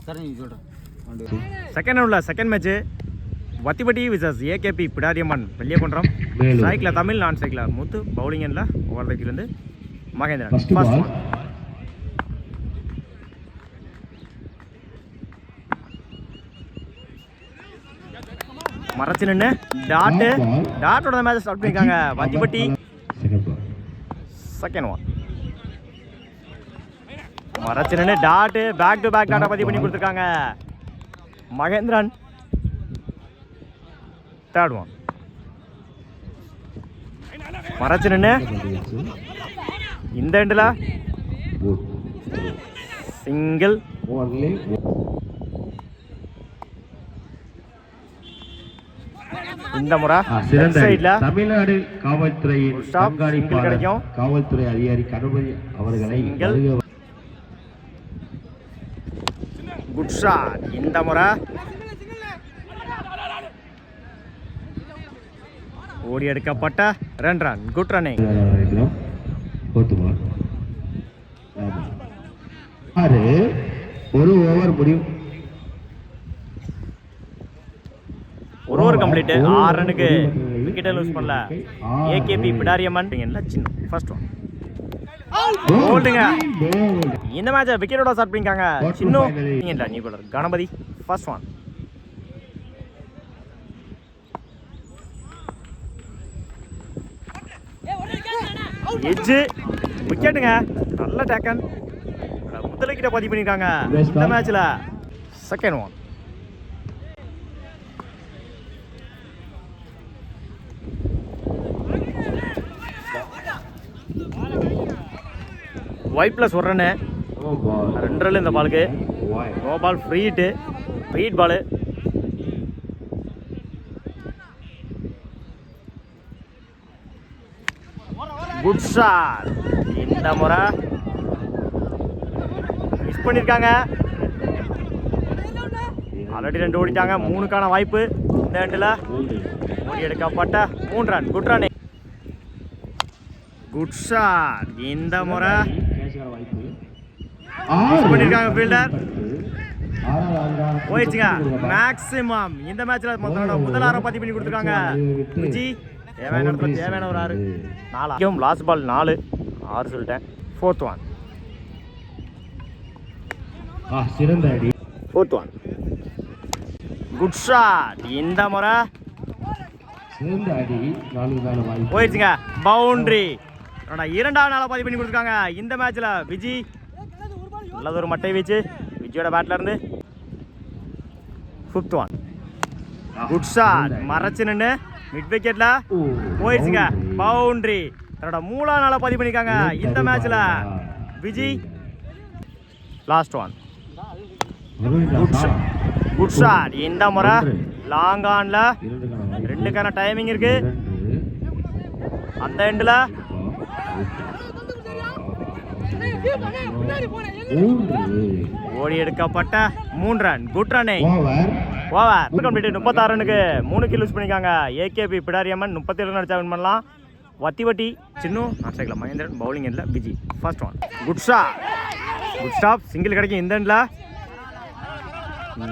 Second ரவுண்டில் second match Vathipatti விசஸ் AKP Pidariamman Velliyakundram. ஸ்ட்ரைக்கில் தமிழ், நான் ஸ்ட்ரைக்கில் முத்து, பவுலிங்கில் ஓவர்லேருந்து மகேந்திரன். First one. மறைச்சு நின்று டாட்டோட மேட்ச் ஸ்டார்ட் பண்ணியிருக்காங்க வத்திப்பட்டி. Second one. மறைச்சு நின்று டாட்டு பேக் டு பேக் டாட்டா பதிவு பண்ணி கொடுத்துருக்காங்க மகேந்திரன். Third one. மறைச்சு நின்று இந்த எண்டில் சிங்கிள். இந்த முறை தமிழ்நாடு காவல்துறையின் கண்காணிப்பாளர் காவல்துறை அதிகாரி கணபதி அவர்களை குட் ஷாட். இந்த முறை ஓடி எடுக்கப்பட்ட 2 ரன். Good running. ஒரு ஓவர் முடிவு. ஒரு ஓவர் கம்ப்ளீட். 6 ரனுக்கு விக்கெட்டை லூஸ் பண்ணல ஏகேபி பிடாரியம்மன். சின்ன ஃபர்ஸ்ட் ஒன். போல்டுங்க. இந்த மேட்சை விக்கெட்டோட ஸ்டார்ட் பண்ணிருக்காங்க சின்ன new bowler Ganapathi. First one. Edge விக்கெட்டுங்க. நல்ல டேக்கன். முதல் விக்கெட்டை பதிவு பண்ணிருக்காங்க இந்த மேட்ச்ல. Second one. Wide plus 1 run. 2 run இந்த பாலுக்கு. No ball. Free hit ball. Good shot. இந்த முறை மிஸ் பண்ணியிருக்காங்க. ஆல்ரெடி 2 ஓடிட்டாங்க. 3க்கான வாய்ப்பு. இந்த எண்டில் ஓடி எடுக்கப்பட்ட 3 run. Good run. Good shot. இந்த முறை மிஸ் பண்ணியிருக்காங்க ஃபீல்டர். போயிடுச்சுங்க. மேக்ஸிமம் இந்த மேட்ச்ல முதல் 6 பதிவு பண்ணி கொடுத்துருக்காங்க விஜி. தேவையான இடத்துல தேவையான ஒரு 6. 4 லாஸ்ட் பால் 4. 6 சொல்லிட்டேன். Fourth one. Fourth one. Good shot. இந்த முறை போயிடுச்சுங்க. பவுண்டரி. 2வது நாளாக பதிவு பண்ணி கொடுத்துருக்காங்க இந்த மேட்ச்ல விஜி. நல்லது ஒரு மட்டை வீச்சு விஜயோட பேட்ல இருந்து. Fifth one. Good shot. மறைச்சு நின்று மிட் விக்கெட்ல போயிடுச்சுங்க. பவுண்டரி. தன்னோட 3வது நாளாக பதிவு பண்ணிருக்காங்க இந்த மேட்ச்ல Viji. Last one. Good shot. இந்த முறை லாங் ஆன்ல 2க்கான டைமிங் இருக்கு. அந்த எண்டில் ஓடி எடுக்கப்பட்ட 3 run. Good running. Over complete. 36 ரனுக்கு 3 கில் யூஸ் பண்ணிருக்காங்க ஏகேபி பிடாரியம்மன். 37 ரன் அடிச்சா வின் பண்ணலாம். வத்திப்பட்டி சின்னு, நான் சைக்கிள் மகேந்திரன், பவுலிங் எண்டில் Viji. First one. Good shot. Good stop. Single கிடைக்கும் இந்த எண்டில்.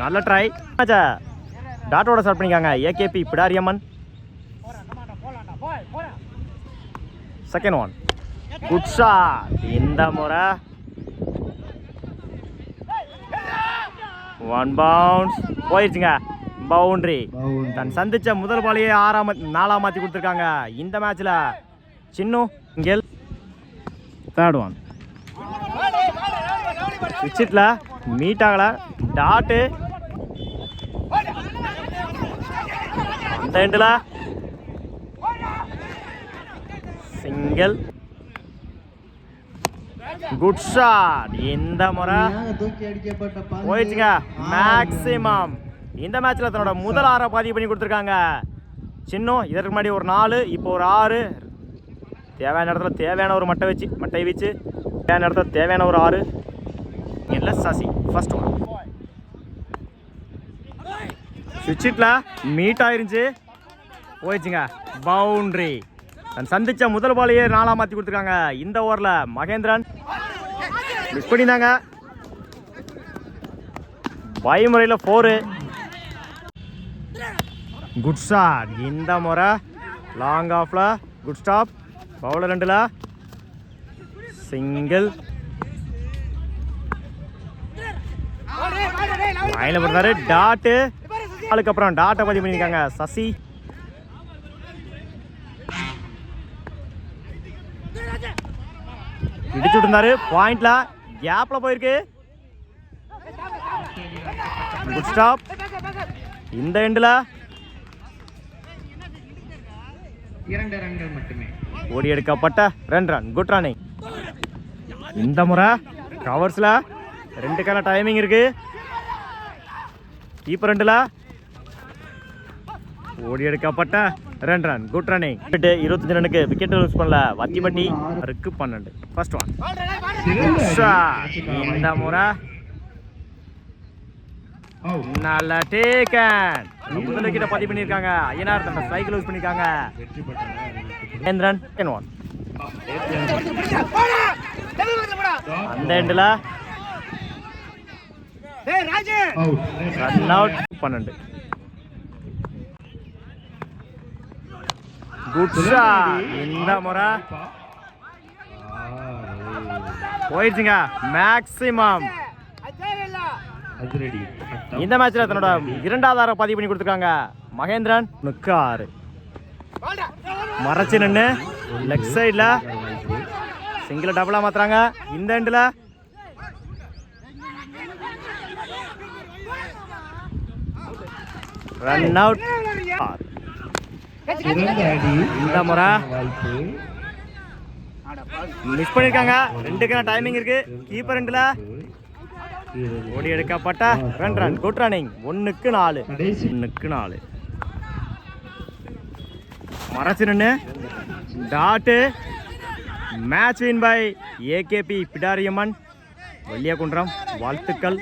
நல்ல ட்ரை. டாட்டோட ஸ்டார்ட் பண்ணிருக்காங்க AKB Pidariyamman. Second one. Good shot. இந்த முறை 1 பவுன்ஸ் போயிடுச்சுங்க. பவுண்டரி. தன் சந்திச்ச முதல் பாலையே 4ஆ மாற்றி கொடுத்துருக்காங்க இந்த மேட்ச்ல சின்னு. இங்கே தேர்ட் ஒன். விக்கெட்ல மீட் ஆகல. டாட்டு அந்த எண்டில் சிங்கிள். Good shot. இந்த முறை போயிடுச்சுங்க. மேக்ஸிமம் இந்த மேட்ச்ல தன்னோட முதல் 6 பதிவு பண்ணி கொடுத்துருக்காங்க சின்னு. இதற்கு முன்னாடி ஒரு 4, இப்போ ஒரு 6. தேவையான இடத்துல தேவையான ஒரு மட்டை வச்சு தேவையான இடத்துல தேவையான ஒரு 6. இல்லை சசி. First one. சுவிட்சிட்ல மீட் ஆயிருந்துச்சு. போயிடுச்சுங்க. பவுண்டரி. தன் சந்திச்ச முதல் பாலையே 4ஆ மாற்றி கொடுத்துருக்காங்க இந்த ஓவரில் மகேந்திரன். மிஸ் பண்ணியிருந்தாங்க. பயமுறையில் 4. Good shot. இந்த முறை லாங் ஆஃப்ல குட் ஸ்டாப். பவுலர் 2ல சிங்கிள். லைனில் போட்டாரு டாட்டு. அதுக்கப்புறம் டாட்டை பதிவு பண்ணியிருக்காங்க சசி. இடிச்சு விட்டுருந்தாரு பாயிண்ட்ல, கேப்ல போயிருக்கு. Good stop. இந்த எண்டில் 2 ரன்கள் மட்டுமே. ஓடி எடுக்கப்பட்ட 2 ரன். Good running. இந்த முறை கவர்ஸ்ல 2க்கான டைமிங் இருக்கு. கீப்பர் 2ல ஓடி எடுக்கப்பட்ட 2 ரன். Good running. 25 ரனுக்கு விக்கெட் லூஸ் பண்ணல வத்திப்பட்டி. 12. First one. இந்த முறை நல்ல டேக்கன். முதல் விக்கெட்டை பதிவு பண்ணியிருக்காங்க. ஐயனார் தன்னை சைக்கிள் யூஸ் பண்ணியிருக்காங்க. ரன் 1. அந்த எண்டில் ரன் அவுட் 12. Good shot. இந்த முறை போயிடுச்சுங்க. மேக்ஸிமம் இந்த மேட்ச்ல தன்னோட 2வது ஆரை பதிவு பண்ணி கொடுத்துருக்காங்க மகேந்திரன். 6 மறைச்சு நின்று லெக் சைடில் சிங்கிள் டபுளா மாத்துறாங்க. இந்த எண்டில் ரன் அவுட். இந்த முறை மிஸ் பண்ணிருக்காங்க. 2க்கான டைமிங் இருக்கு. கீப்பர் 2ல ஓடி எடுக்கப்பட்ட 2 ரன். Good running. 1க்கு 4. 1க்கு 4. மறைச்சு நின்று dot. Match win by AKP Pidariamman Velliyakundram. வாழ்த்துக்கள்.